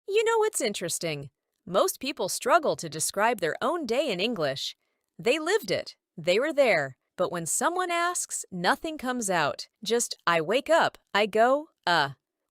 You know what's interesting? Most people struggle to describe their own day in English. They lived it, they were there, but when someone asks, nothing comes out. Just, I wake up, I go,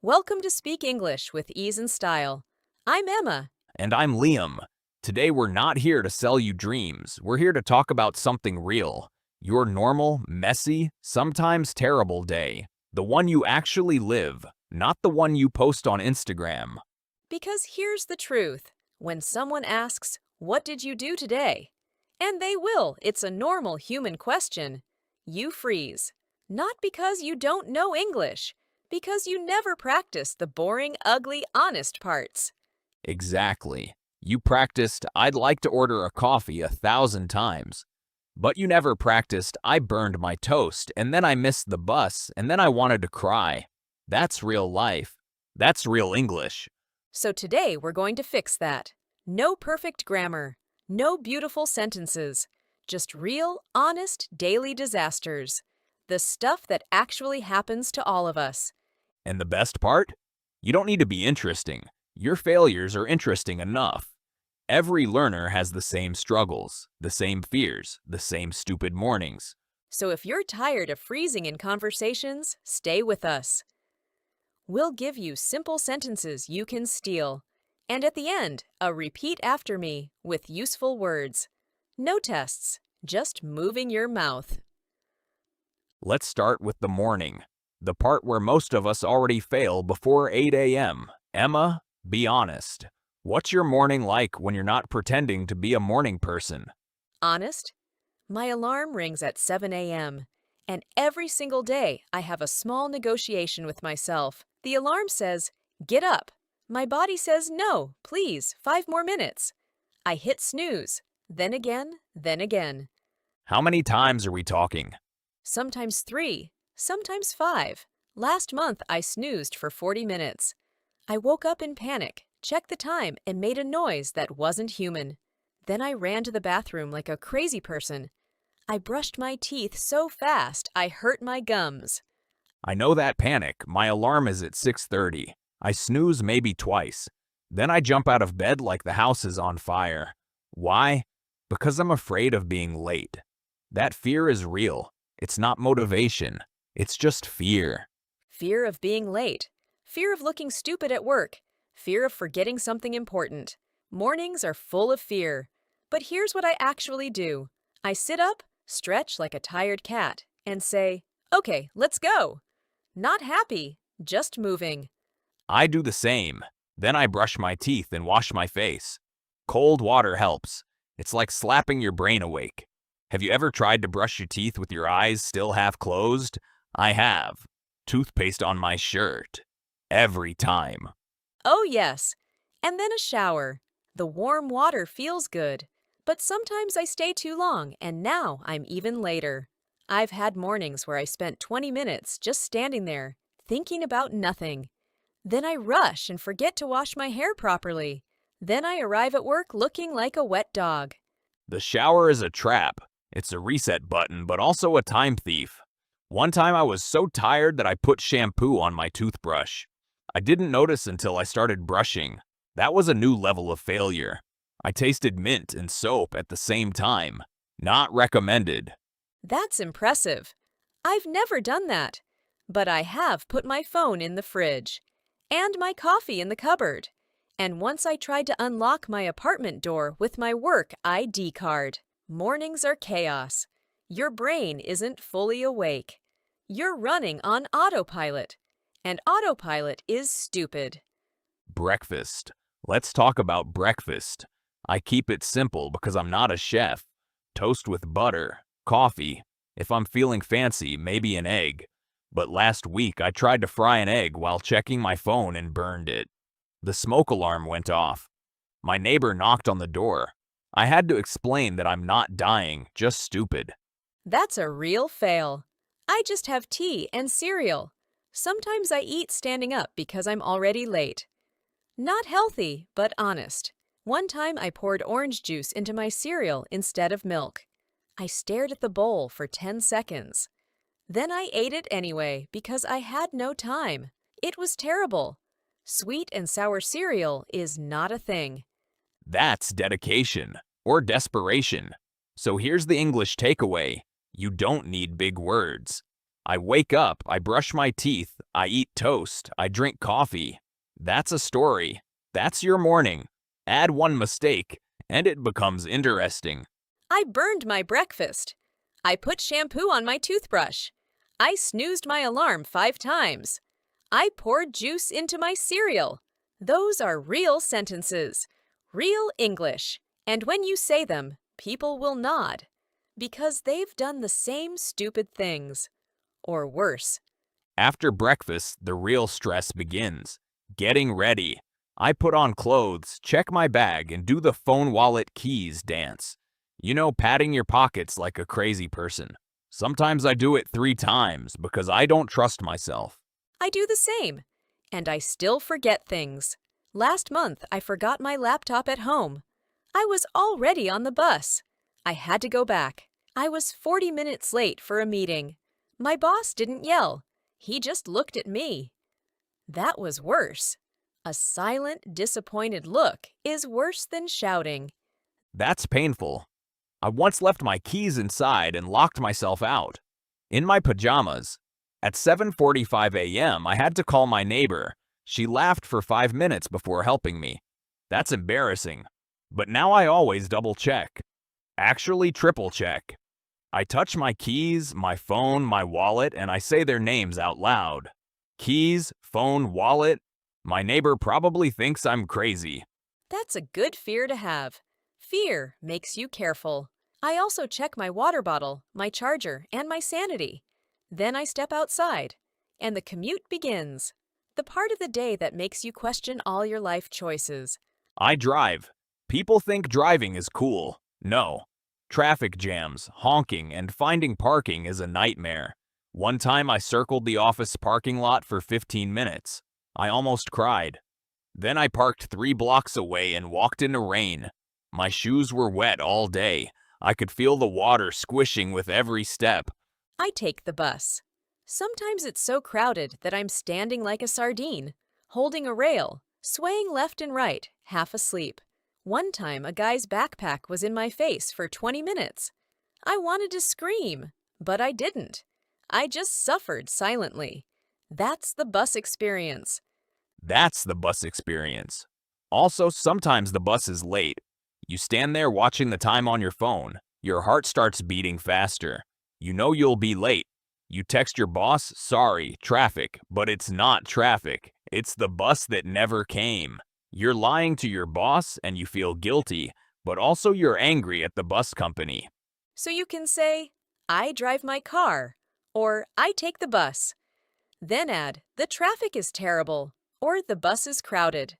Welcome to Speak English with Ease and Style. I'm Emma. And I'm Liam. Today we're not here to sell you dreams. We're here to talk about something real. Your normal, messy, sometimes terrible day. The one you actually live, not the one you post on Instagram. Because here's the truth. When someone asks, what did you do today? And they will, it's a normal human question. You freeze. Not because you don't know English, because you never practiced the boring, ugly, honest parts. Exactly. You practiced, I'd like to order a coffee 1,000 times. But you never practiced, I burned my toast, and then I missed the bus, and then I wanted to cry. That's real life. That's real English. So today we're going to fix that. No perfect grammar, no beautiful sentences, just real, honest, daily disasters. The stuff that actually happens to all of us. And the best part? You don't need to be interesting. Your failures are interesting enough. Every learner has the same struggles, the same fears, the same stupid mornings. So if you're tired of freezing in conversations, stay with us. We'll give you simple sentences you can steal. And at the end, a repeat after me with useful words. No tests, just moving your mouth. Let's start with the morning, the part where most of us already fail before 8 a.m. Emma, be honest. What's your morning like when you're not pretending to be a morning person? Honest? My alarm rings at 7 a.m. And every single day, I have a small negotiation with myself. The alarm says, get up. My body says, no, please, 5 more minutes. I hit snooze. Then again, then again. How many times are we talking? Sometimes 3, sometimes 5. Last month, I snoozed for 40 minutes. I woke up in panic, checked the time, and made a noise that wasn't human. Then I ran to the bathroom like a crazy person. I brushed my teeth so fast, I hurt my gums. I know that panic. My alarm is at 6:30. I snooze maybe twice. Then I jump out of bed like the house is on fire. Why? Because I'm afraid of being late. That fear is real. It's not motivation. It's just fear. Fear of being late. Fear of looking stupid at work. Fear of forgetting something important. Mornings are full of fear. But here's what I actually do. I sit up, stretch like a tired cat, and say, okay, let's go. Not happy, just moving. I do the same. Then I brush my teeth and wash my face. Cold water helps. It's like slapping your brain awake. Have you ever tried to brush your teeth with your eyes still half closed? I have. Toothpaste on my shirt. Every time. Oh, yes. And then a shower. The warm water feels good. But sometimes I stay too long, and now I'm even later. I've had mornings where I spent 20 minutes just standing there, thinking about nothing. Then I rush and forget to wash my hair properly. Then I arrive at work looking like a wet dog. The shower is a trap. It's a reset button, but also a time thief. One time I was so tired that I put shampoo on my toothbrush. I didn't notice until I started brushing. That was a new level of failure. I tasted mint and soap at the same time. Not recommended. That's impressive. I've never done that. But I have put my phone in the fridge. And my coffee in the cupboard. And once I tried to unlock my apartment door with my work ID card. Mornings are chaos. Your brain isn't fully awake. You're running on autopilot. And autopilot is stupid. Breakfast. Let's talk about breakfast. I keep it simple because I'm not a chef. Toast with butter, coffee. If I'm feeling fancy, maybe an egg. But last week I tried to fry an egg while checking my phone and burned it. The smoke alarm went off. My neighbor knocked on the door. I had to explain that I'm not dying, just stupid. That's a real fail. I just have tea and cereal. Sometimes I eat standing up because I'm already late. Not healthy, but honest. One time I poured orange juice into my cereal instead of milk. I stared at the bowl for 10 seconds. Then I ate it anyway because I had no time. It was terrible. Sweet and sour cereal is not a thing. That's dedication or desperation. So here's the English takeaway. You don't need big words. I wake up, I brush my teeth, I eat toast, I drink coffee. That's a story. That's your morning. Add one mistake, and it becomes interesting. I burned my breakfast. I put shampoo on my toothbrush. I snoozed my alarm 5 times. I poured juice into my cereal. Those are real sentences, real English. And when you say them, people will nod because they've done the same stupid things. Or worse. After breakfast, the real stress begins. Getting ready. I put on clothes, check my bag, and do the phone wallet keys dance. You know, patting your pockets like a crazy person. Sometimes I do it 3 times because I don't trust myself. I do the same. And I still forget things. Last month, I forgot my laptop at home. I was already on the bus. I had to go back. I was 40 minutes late for a meeting. My boss didn't yell. He just looked at me. That was worse. A silent, disappointed look is worse than shouting. That's painful. I once left my keys inside and locked myself out. In my pajamas. At 7:45 a.m., I had to call my neighbor. She laughed for 5 minutes before helping me. That's embarrassing. But now I always double check. Actually, triple check. I touch my keys, my phone, my wallet, and I say their names out loud. Keys, phone, wallet. My neighbor probably thinks I'm crazy. That's a good fear to have. Fear makes you careful. I also check my water bottle, my charger, and my sanity. Then I step outside, and the commute begins. The part of the day that makes you question all your life choices. I drive. People think driving is cool. No. Traffic jams, honking, and finding parking is a nightmare. One time I circled the office parking lot for 15 minutes. I almost cried. Then I parked 3 blocks away and walked in the rain. My shoes were wet all day. I could feel the water squishing with every step. I take the bus. Sometimes it's so crowded that I'm standing like a sardine, holding a rail, swaying left and right, half asleep. One time, a guy's backpack was in my face for 20 minutes. I wanted to scream, but I didn't. I just suffered silently. That's the bus experience. That's the bus experience. Also, sometimes the bus is late. You stand there watching the time on your phone. Your heart starts beating faster. You know you'll be late. You text your boss, sorry, traffic, but it's not traffic. It's the bus that never came. You're lying to your boss and you feel guilty, but also you're angry at the bus company. So you can say, I drive my car, or I take the bus. Then add, the traffic is terrible, or the bus is crowded.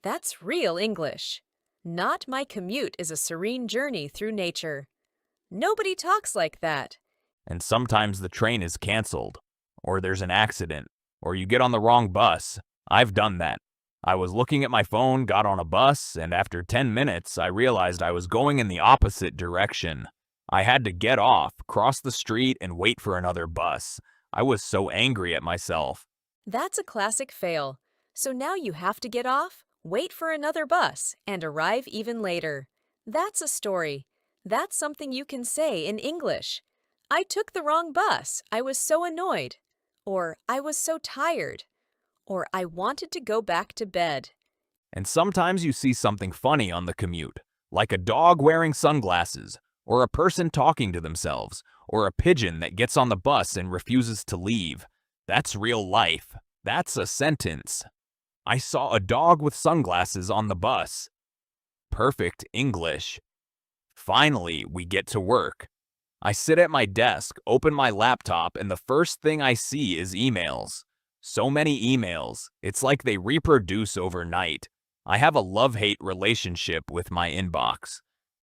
That's real English. Not my commute is a serene journey through nature. Nobody talks like that. And sometimes the train is canceled, or there's an accident, or you get on the wrong bus. I've done that. I was looking at my phone, got on a bus, and after 10 minutes, I realized I was going in the opposite direction. I had to get off, cross the street, and wait for another bus. I was so angry at myself. That's a classic fail. So now you have to get off, wait for another bus, and arrive even later. That's a story. That's something you can say in English. I took the wrong bus. I was so annoyed. Or I was so tired. Or I wanted to go back to bed. And sometimes you see something funny on the commute, like a dog wearing sunglasses, or a person talking to themselves, or a pigeon that gets on the bus and refuses to leave. That's real life. That's a sentence. I saw a dog with sunglasses on the bus. Perfect English. Finally, we get to work. I sit at my desk, open my laptop, and the first thing I see is emails. So many emails. It's like they reproduce overnight. I have a love-hate relationship with my inbox.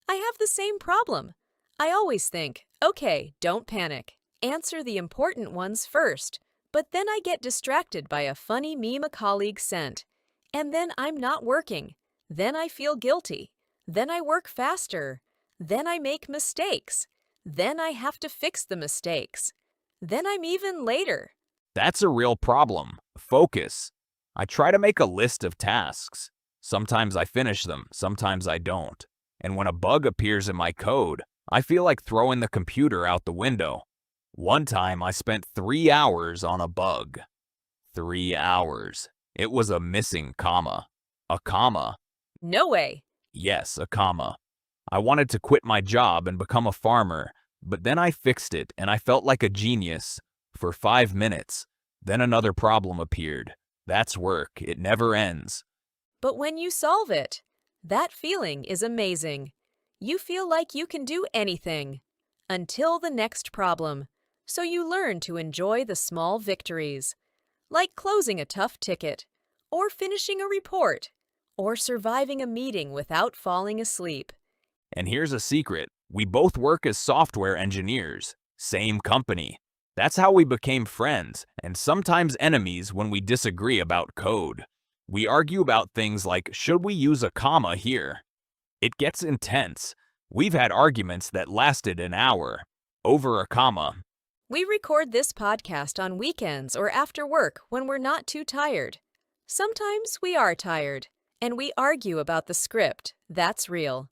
I have the same problem. I always think, okay, don't panic. Answer the important ones first. But then I get distracted by a funny meme a colleague sent. And then I'm not working. Then I feel guilty. Then I work faster. Then I make mistakes. Then I have to fix the mistakes. Then I'm even later. That's a real problem. Focus. I try to make a list of tasks. Sometimes I finish them, sometimes I don't. And when a bug appears in my code, I feel like throwing the computer out the window. One time I spent 3 hours on a bug. 3 hours. It was a missing comma. A comma. No way. Yes, a comma. I wanted to quit my job and become a farmer, but then I fixed it and I felt like a genius for 5 minutes. Then another problem appeared. That's work. It never ends. But when you solve it, that feeling is amazing. You feel like you can do anything until the next problem. So you learn to enjoy the small victories, like closing a tough ticket, or finishing a report, or surviving a meeting without falling asleep. And here's a secret. We both work as software engineers. Same company. That's how we became friends, and sometimes enemies when we disagree about code. We argue about things like, should we use a comma here? It gets intense. We've had arguments that lasted an hour over a comma. We record this podcast on weekends or after work when we're not too tired. Sometimes we are tired, and we argue about the script. That's real.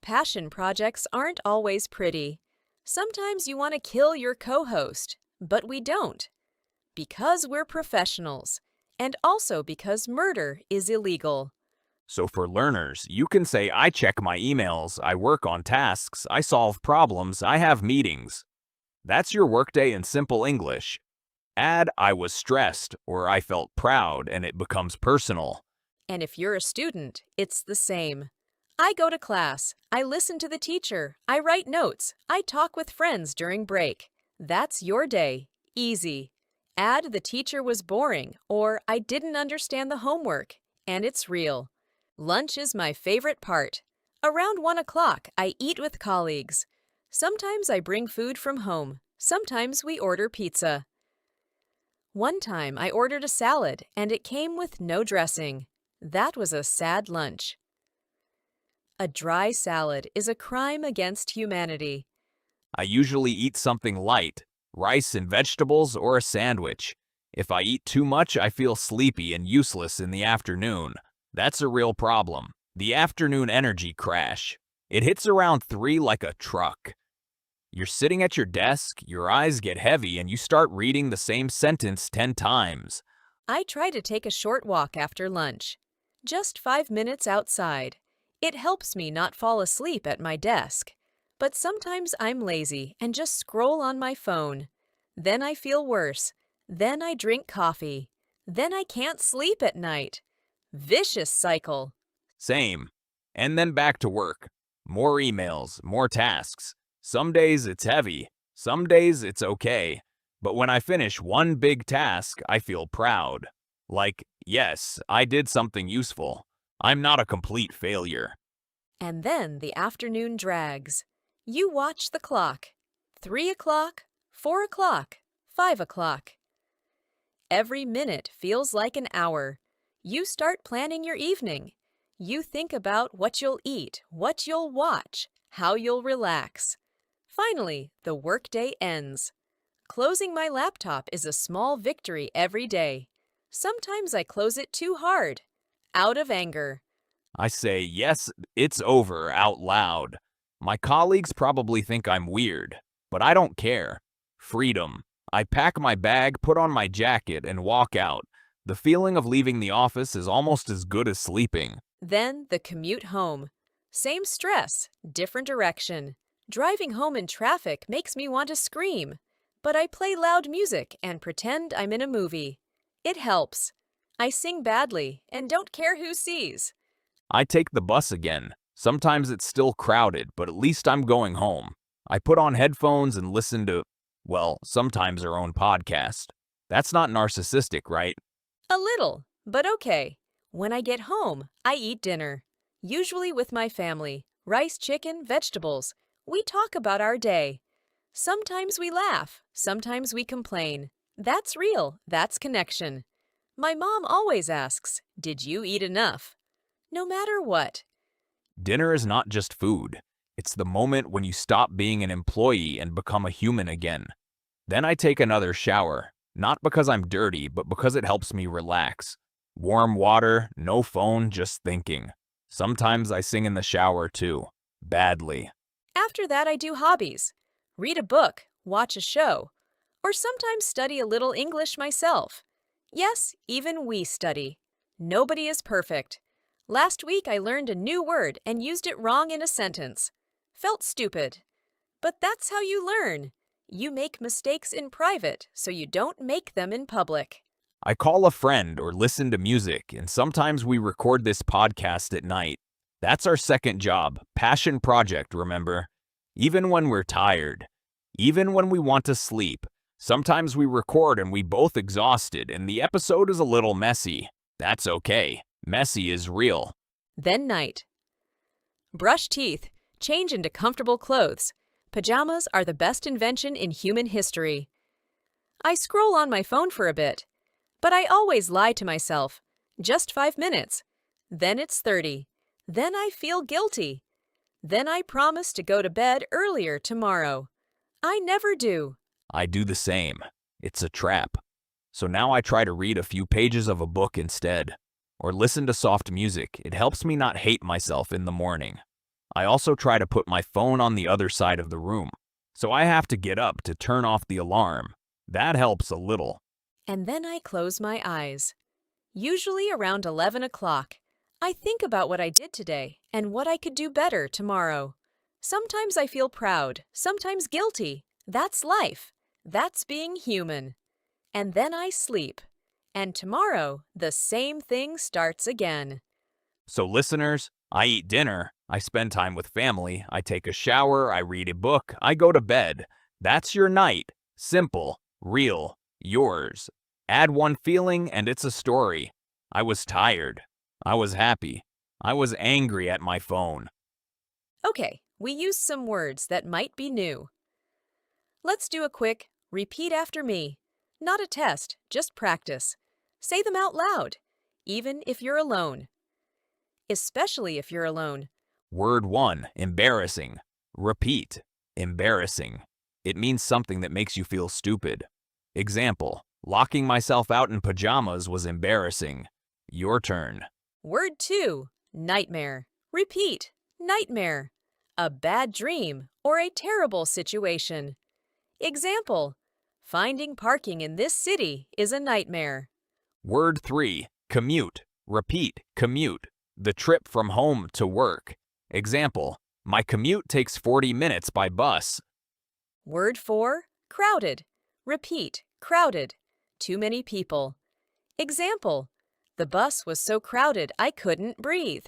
Passion projects aren't always pretty. Sometimes you want to kill your co-host, but we don't. Because we're professionals, and also because murder is illegal. So for learners, you can say, I check my emails, I work on tasks, I solve problems, I have meetings. That's your workday in simple English. Add, I was stressed, or I felt proud, and it becomes personal. And if you're a student, it's the same. I go to class, I listen to the teacher, I write notes, I talk with friends during break. That's your day. Easy. Add the teacher was boring, or I didn't understand the homework, and it's real. Lunch is my favorite part. Around 1 o'clock, I eat with colleagues. Sometimes I bring food from home. Sometimes we order pizza. One time I ordered a salad, and it came with no dressing. That was a sad lunch. A dry salad is a crime against humanity. I usually eat something light, rice and vegetables or a sandwich. If I eat too much, I feel sleepy and useless in the afternoon. That's a real problem. The afternoon energy crash. It hits around 3 like a truck. You're sitting at your desk, your eyes get heavy, and you start reading the same sentence 10 times. I try to take a short walk after lunch. Just 5 minutes outside. It helps me not fall asleep at my desk. But sometimes I'm lazy and just scroll on my phone. Then I feel worse. Then I drink coffee. Then I can't sleep at night. Vicious cycle. Same. And then back to work. More emails, more tasks. Some days it's heavy. Some days it's okay. But when I finish one big task, I feel proud. Like, yes, I did something useful. I'm not a complete failure. And then the afternoon drags. You watch the clock. 3 o'clock, 4 o'clock, 5 o'clock. Every minute feels like an hour. You start planning your evening. You think about what you'll eat, what you'll watch, how you'll relax. Finally, the workday ends. Closing my laptop is a small victory every day. Sometimes I close it too hard, out of anger. I say, yes, it's over out loud. My colleagues probably think I'm weird, but I don't care. Freedom. I pack my bag, put on my jacket, and walk out. The feeling of leaving the office is almost as good as sleeping. Then the commute home. Same stress, different direction. Driving home in traffic makes me want to scream. But I play loud music and pretend I'm in a movie. It helps. I sing badly and don't care who sees. I take the bus again. Sometimes it's still crowded, but at least I'm going home. I put on headphones and listen to, well, sometimes our own podcast. That's not narcissistic, right? A little, but okay. When I get home, I eat dinner. Usually with my family. Rice, chicken, vegetables. We talk about our day. Sometimes we laugh. Sometimes we complain. That's real. That's connection. My mom always asks, "Did you eat enough?" No matter what. Dinner is not just food. It's the moment when you stop being an employee and become a human again. Then I take another shower, not because I'm dirty, but because it helps me relax. Warm water, no phone, just thinking. Sometimes I sing in the shower too. Badly. After that, I do hobbies. Read a book, watch a show, or sometimes study a little English myself. Yes, even we study. Nobody is perfect. Last week I learned a new word and used it wrong in a sentence. Felt stupid. But that's how you learn. You make mistakes in private so you don't make them in public. I call a friend or listen to music, and sometimes we record this podcast at night. That's our second job, passion project, remember? Even when we're tired, even when we want to sleep, sometimes we record and we both exhausted and the episode is a little messy. That's okay. Messy is real. Then night. Brush teeth, change into comfortable clothes. Pajamas are the best invention in human history. I scroll on my phone for a bit, but I always lie to myself. Just 5 minutes. Then it's 30. Then I feel guilty. Then I promise to go to bed earlier tomorrow. I never do. I do the same. It's a trap. So now I try to read a few pages of a book instead, or listen to soft music. It helps me not hate myself in the morning. I also try to put my phone on the other side of the room, so I have to get up to turn off the alarm. That helps a little. And then I close my eyes. Usually around 11 o'clock. I think about what I did today and what I could do better tomorrow. Sometimes I feel proud, sometimes guilty. That's life. That's being human. And then I sleep. And tomorrow, the same thing starts again. So listeners, I eat dinner, I spend time with family, I take a shower, I read a book, I go to bed. That's your night. Simple, real, yours. Add one feeling and it's a story. I was tired. I was happy. I was angry at my phone. Okay, we used some words that might be new. Let's do a quick repeat after me. Not a test, just practice. Say them out loud, even if you're alone. Especially if you're alone. Word 1, embarrassing. Repeat, embarrassing. It means something that makes you feel stupid. Example, locking myself out in pajamas was embarrassing. Your turn. Word 2, nightmare. Repeat, nightmare. A bad dream or a terrible situation. Example, finding parking in this city is a nightmare. Word 3, commute. Repeat, commute. The trip from home to work. Example, my commute takes 40 minutes by bus. Word 4, crowded. Repeat, crowded. Too many people. Example, the bus was so crowded I couldn't breathe.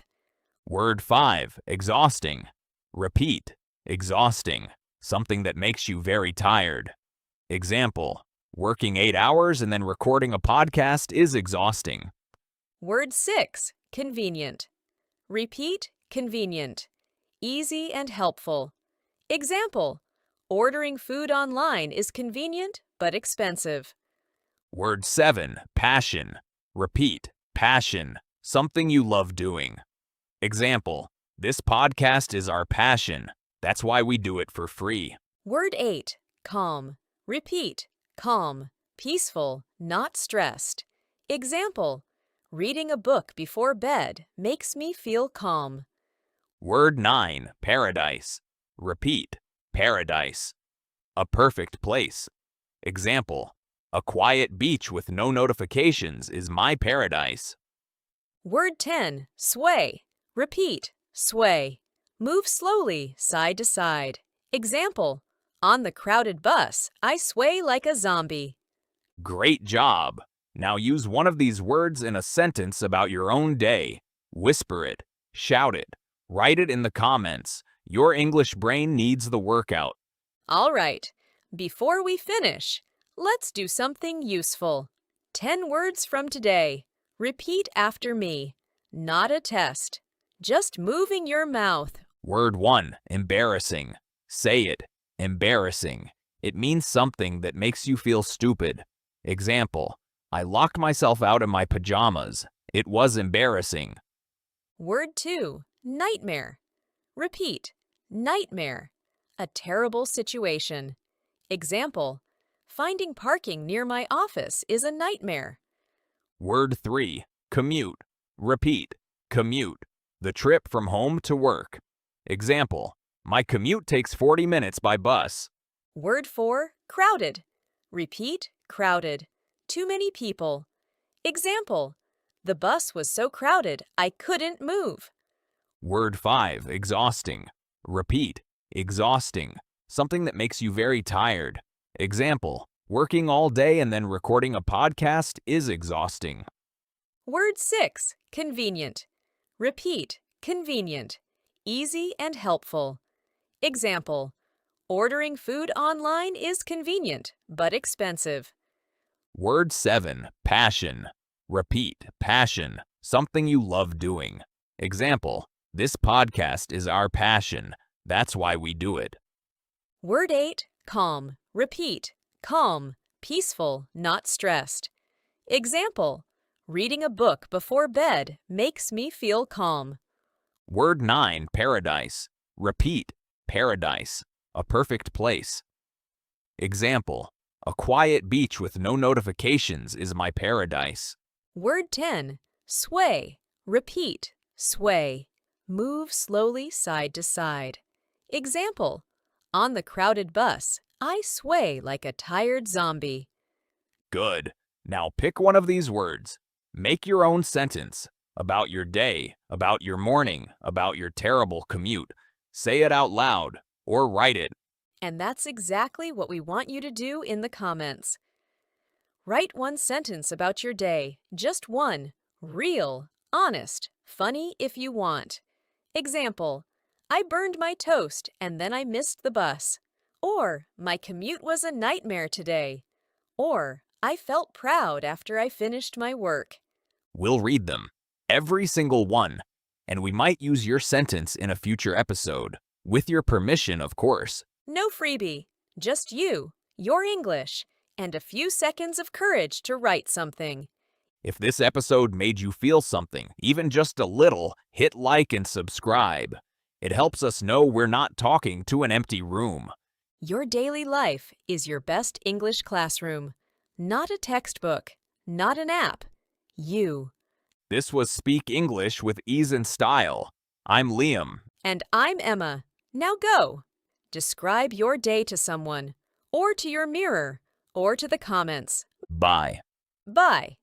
Word 5, exhausting. Repeat, exhausting. Something that makes you very tired. Example, working 8 hours and then recording a podcast is exhausting. Word 6, convenient. Repeat, convenient. Easy and helpful. Example, ordering food online is convenient but expensive. Word 7, passion. Repeat, passion. Something you love doing. Example, this podcast is our passion. That's why we do it for free. Word 8, calm. Repeat, calm. Peaceful, not stressed. Example, reading a book before bed makes me feel calm. Word 9, paradise. Repeat, paradise. A perfect place. Example, a quiet beach with no notifications is my paradise. Word 10, sway. Repeat, sway. Move slowly, side to side. Example, on the crowded bus, I sway like a zombie. Great job. Now use one of these words in a sentence about your own day. Whisper it, shout it, write it in the comments. Your English brain needs the workout. All right, before we finish, let's do something useful. 10 words from today. Repeat after me. Not a test. Just moving your mouth. Word 1, embarrassing. Say it, embarrassing. It means something that makes you feel stupid. Example, I locked myself out in my pajamas. It was embarrassing. Word 2, nightmare. Repeat, nightmare. A terrible situation. Example, finding parking near my office is a nightmare. Word 3, Commute. Repeat. Commute. The trip from home to work. Example, my commute takes 40 minutes by bus. Word 4, crowded. Repeat, crowded. Too many people. Example, the bus was so crowded I couldn't move. Word 5, exhausting. Repeat, exhausting. Something that makes you very tired. Example, working all day and then recording a podcast is exhausting. Word 6, convenient. Repeat, convenient. Easy and helpful. Example, ordering food online is convenient, but expensive. Word 7, passion. Repeat, passion. Something you love doing. Example, this podcast is our passion. That's why we do it. Word 8, calm. Repeat, calm. Peaceful, not stressed. Example, reading a book before bed makes me feel calm. Word 9, paradise. Repeat, paradise. A perfect place. Example, a quiet beach with no notifications is my paradise. Word 10, sway. Repeat, sway. Move slowly side to side. Example, on the crowded bus, I sway like a tired zombie. Good. Now pick one of these words. Make your own sentence about your day, about your morning, about your terrible commute. Say it out loud or write it. And that's exactly what we want you to do in the comments. Write one sentence about your day, just one. Real, honest, funny if you want. Example, I burned my toast and then I missed the bus. Or, my commute was a nightmare today. Or, I felt proud after I finished my work. We'll read them, every single one, and we might use your sentence in a future episode, with your permission, of course. No freebie, just you, your English, and a few seconds of courage to write something. If this episode made you feel something, even just a little, hit like and subscribe. It helps us know we're not talking to an empty room. Your daily life is your best English classroom. Not a textbook, not an app. You. This was Speak English with Ease and Style. I'm Liam. And I'm Emma. Now go. Describe your day to someone, or to your mirror, or to the comments. Bye. Bye.